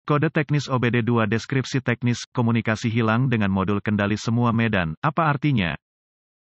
Kode teknis OBD2 deskripsi teknis, komunikasi hilang dengan modul kendali semua medan. Apa artinya?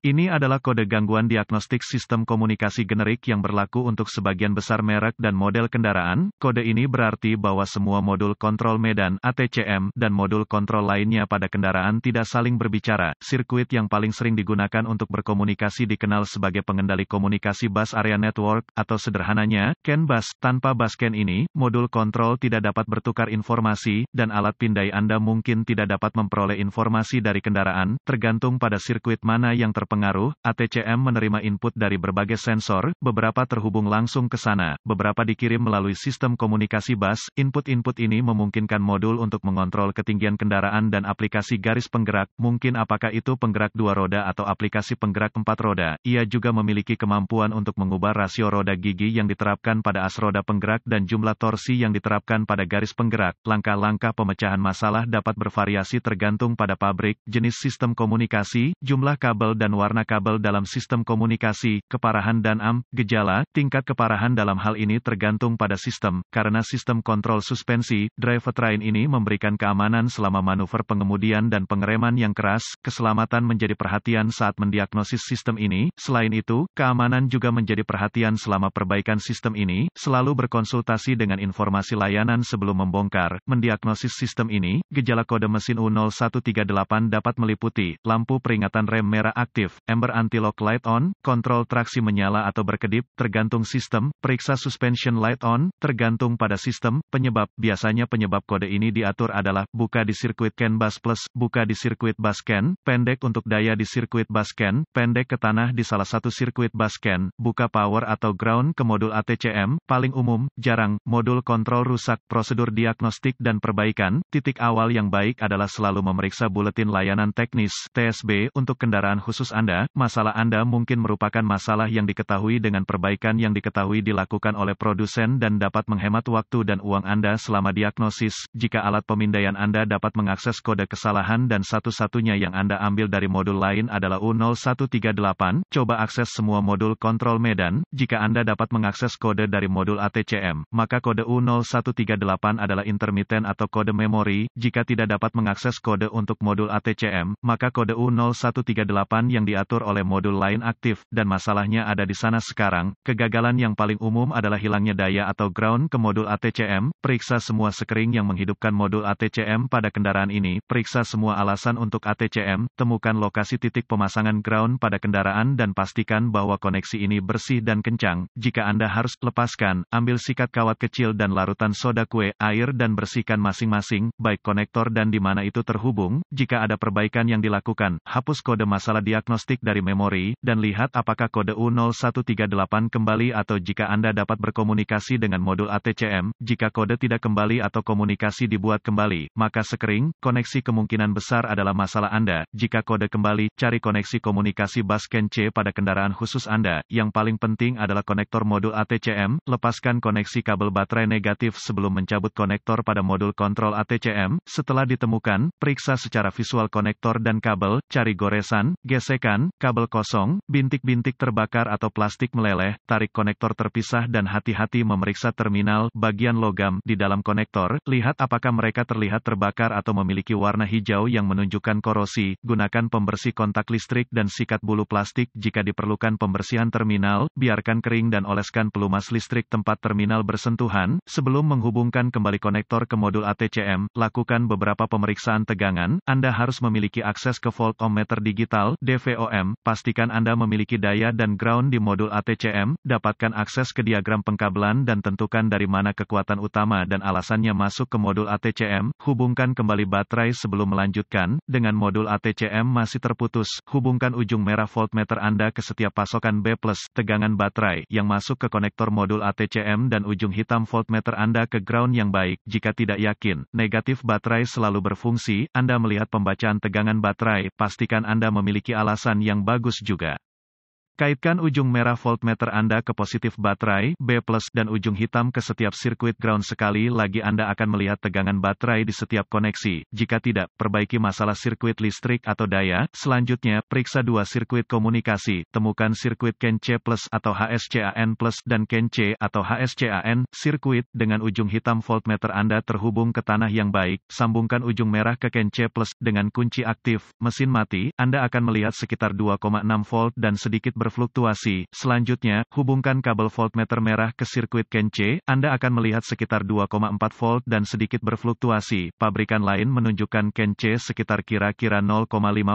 Ini adalah kode gangguan diagnostik sistem komunikasi generik yang berlaku untuk sebagian besar merek dan model kendaraan. Kode ini berarti bahwa semua modul kontrol medan (ATCM) dan modul kontrol lainnya pada kendaraan tidak saling berbicara. Sirkuit yang paling sering digunakan untuk berkomunikasi dikenal sebagai pengendali komunikasi bus area network, atau sederhananya, CAN bus. Tanpa bus CAN ini, modul kontrol tidak dapat bertukar informasi, dan alat pindai Anda mungkin tidak dapat memperoleh informasi dari kendaraan, tergantung pada sirkuit mana yang terpengaruh. ATCM menerima input dari berbagai sensor, beberapa terhubung langsung ke sana, beberapa dikirim melalui sistem komunikasi bus. Input-input ini memungkinkan modul untuk mengontrol ketinggian kendaraan dan aplikasi garis penggerak, mungkin apakah itu penggerak 2 roda atau aplikasi penggerak 4 roda. Ia juga memiliki kemampuan untuk mengubah rasio roda gigi yang diterapkan pada as roda penggerak dan jumlah torsi yang diterapkan pada garis penggerak. Langkah-langkah pemecahan masalah dapat bervariasi tergantung pada pabrik, jenis sistem komunikasi, jumlah kabel dan warna kabel dalam sistem komunikasi, keparahan dan gejala. Tingkat keparahan dalam hal ini tergantung pada sistem, karena sistem kontrol suspensi, drivetrain ini memberikan keamanan selama manuver pengemudian dan pengereman yang keras. Keselamatan menjadi perhatian saat mendiagnosis sistem ini. Selain itu, keamanan juga menjadi perhatian selama perbaikan sistem ini. Selalu berkonsultasi dengan informasi layanan sebelum membongkar, mendiagnosis sistem ini. Gejala kode mesin U0138 dapat meliputi lampu peringatan rem merah aktif, amber anti-lock light on, kontrol traksi menyala atau berkedip, tergantung sistem, periksa suspension light on, tergantung pada sistem, penyebab. Biasanya penyebab kode ini diatur adalah, buka di sirkuit CAN bus plus, buka di sirkuit bus CAN, pendek untuk daya di sirkuit bus CAN, pendek ke tanah di salah satu sirkuit bus CAN, buka power atau ground ke modul ATCM, paling umum, jarang, modul kontrol rusak, prosedur diagnostik dan perbaikan. Titik awal yang baik adalah selalu memeriksa buletin layanan teknis, TSB, untuk kendaraan khusus Anda. Masalah Anda mungkin merupakan masalah yang diketahui dengan perbaikan yang diketahui dilakukan oleh produsen dan dapat menghemat waktu dan uang Anda selama diagnosis. Jika alat pemindaian Anda dapat mengakses kode kesalahan dan satu-satunya yang Anda ambil dari modul lain adalah U0138, coba akses semua modul kontrol medan. Jika Anda dapat mengakses kode dari modul ATCM, maka kode U0138 adalah intermiten atau kode memori. Jika tidak dapat mengakses kode untuk modul ATCM, maka kode U0138 yang diatur oleh modul lain aktif, dan masalahnya ada di sana sekarang. Kegagalan yang paling umum adalah hilangnya daya atau ground ke modul ATCM. Periksa semua sekring yang menghidupkan modul ATCM pada kendaraan ini. Periksa semua alasan untuk ATCM. Temukan lokasi titik pemasangan ground pada kendaraan dan pastikan bahwa koneksi ini bersih dan kencang. Jika Anda harus lepaskan, ambil sikat kawat kecil dan larutan soda kue, air dan bersihkan masing-masing, baik konektor dan di mana itu terhubung. Jika ada perbaikan yang dilakukan, hapus kode masalah diagnostik dari memori, dan lihat apakah kode U0138 kembali atau jika Anda dapat berkomunikasi dengan modul ATCM. Jika kode tidak kembali atau komunikasi dibuat kembali, maka sekring, koneksi kemungkinan besar adalah masalah Anda. Jika kode kembali, cari koneksi komunikasi bus CAN C pada kendaraan khusus Anda. Yang paling penting adalah konektor modul ATCM. Lepaskan koneksi kabel baterai negatif sebelum mencabut konektor pada modul kontrol ATCM. Setelah ditemukan, periksa secara visual konektor dan kabel, cari goresan, gesekan, kabel kosong, bintik-bintik terbakar atau plastik meleleh, tarik konektor terpisah dan hati-hati memeriksa terminal, bagian logam, di dalam konektor, lihat apakah mereka terlihat terbakar atau memiliki warna hijau yang menunjukkan korosi. Gunakan pembersih kontak listrik dan sikat bulu plastik jika diperlukan pembersihan terminal, biarkan kering dan oleskan pelumas listrik tempat terminal bersentuhan. Sebelum menghubungkan kembali konektor ke modul ATCM, lakukan beberapa pemeriksaan tegangan. Anda harus memiliki akses ke voltmeter digital, DVOM. Pastikan Anda memiliki daya dan ground di modul ATCM. Dapatkan akses ke diagram pengkabelan dan tentukan dari mana kekuatan utama dan alasannya masuk ke modul ATCM. Hubungkan kembali baterai sebelum melanjutkan. Dengan modul ATCM masih terputus, hubungkan ujung merah voltmeter Anda ke setiap pasokan B+, tegangan baterai, yang masuk ke konektor modul ATCM dan ujung hitam voltmeter Anda ke ground yang baik. Jika tidak yakin, negatif baterai selalu berfungsi. Anda melihat pembacaan tegangan baterai, pastikan Anda memiliki alasan yang bagus juga. Kaitkan ujung merah voltmeter Anda ke positif baterai, B+, dan ujung hitam ke setiap sirkuit ground. Sekali lagi Anda akan melihat tegangan baterai di setiap koneksi. Jika tidak, perbaiki masalah sirkuit listrik atau daya. Selanjutnya, periksa dua sirkuit komunikasi. Temukan sirkuit CAN C+ atau HSCAN+ dan CAN C atau HSCAN. Sirkuit dengan ujung hitam voltmeter Anda terhubung ke tanah yang baik. Sambungkan ujung merah ke CAN C+ dengan kunci aktif. Mesin mati, Anda akan melihat sekitar 2,6 volt dan sedikit berfluktuasi. Selanjutnya, hubungkan kabel voltmeter merah ke sirkuit CAN C. Anda akan melihat sekitar 2,4 volt dan sedikit berfluktuasi. Pabrikan lain menunjukkan CAN C sekitar kira-kira 0,5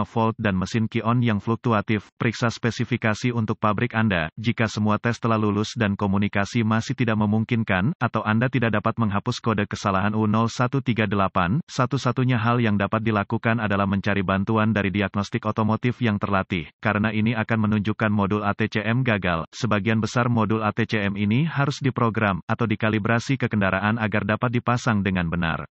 volt dan mesin Ki-on yang fluktuatif. Periksa spesifikasi untuk pabrik Anda. Jika semua tes telah lulus dan komunikasi masih tidak memungkinkan, atau Anda tidak dapat menghapus kode kesalahan U0138, satu-satunya hal yang dapat dilakukan adalah mencari bantuan dari diagnostik otomotif yang terlatih. Karena ini akan menunjukkan modul ATCM gagal. Sebagian besar modul ATCM ini harus diprogram atau dikalibrasi ke kendaraan agar dapat dipasang dengan benar.